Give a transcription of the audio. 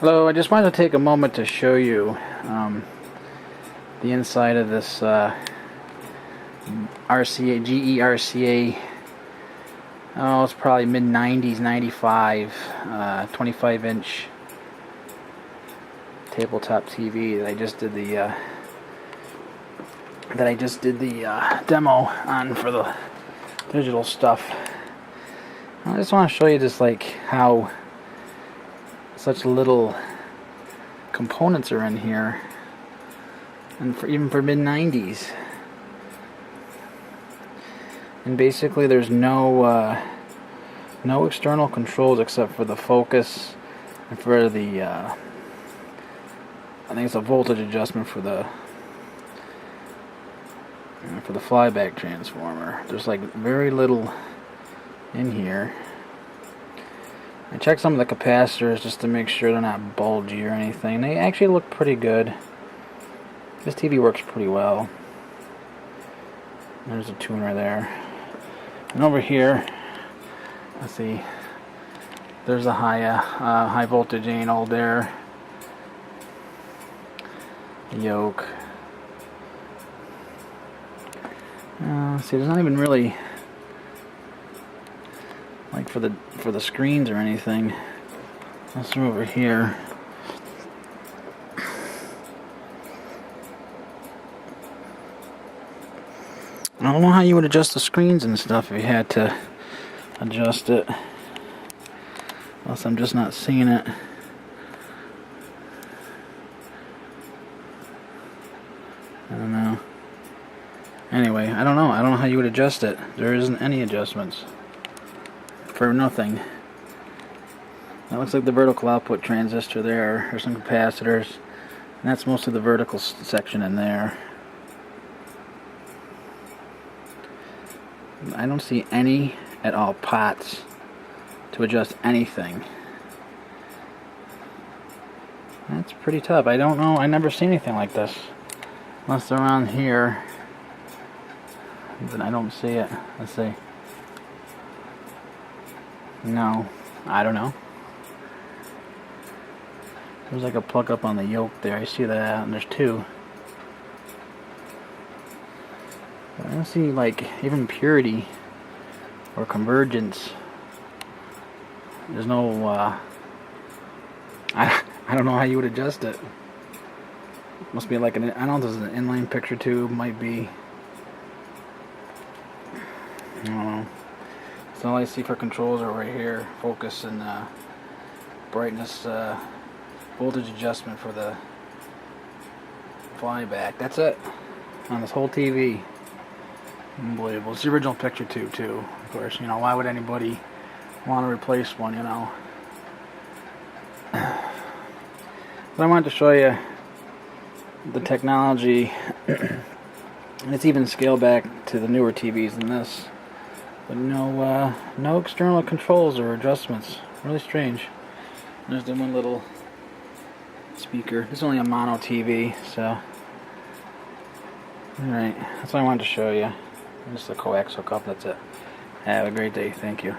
Hello, I just wanted to take a moment to show you the inside of this RCA, GE RCA. Oh, it's probably mid-90s, 95, 25-inch tabletop TV that I just did the demo on for the digital stuff. I just want to show you just like how such little components are in here, and even for mid-90s. And basically there's no external controls except for the focus and for the I think it's a voltage adjustment for the flyback transformer. There's like very little in here. I checked some of the capacitors just to make sure they're not bulgy or anything. They actually look pretty good. This TV works pretty well. There's a tuner there. And over here, let's see, there's a high voltage anode there. Yoke. See, there's not even really like for the screens or anything. Let's go over here. I don't know how you would adjust the screens and stuff if you had to adjust it. Unless I'm just not seeing it. I don't know. Anyway, I don't know. I don't know how you would adjust it. There isn't any adjustments. For nothing. That looks like the vertical output transistor there. There's some capacitors. And that's most of the vertical section in there. I don't see any at all pots to adjust anything. That's pretty tough. I don't know. I never seen anything like this. Unless they're around here. Then I don't see it. Let's see. No. I don't know. There's like a plug up on the yoke there. I see that. And there's two. But I don't see like even purity or convergence. There's no I don't know how you would adjust it. Must be like I don't know if this is an inline picture tube, might be. I don't know. So all I see for controls are right here. Focus and brightness, voltage adjustment for the flyback. That's it on this whole TV. Unbelievable. It's the original picture tube too. Of course, you know, why would anybody want to replace one, you know? So I wanted to show you the technology. It's even scaled back to the newer TVs than this. But no external controls or adjustments. Really strange. There's the one little speaker. It's only a mono TV, so. Alright, that's what I wanted to show you. Just a coax hookup, that's it. Have a great day, thank you.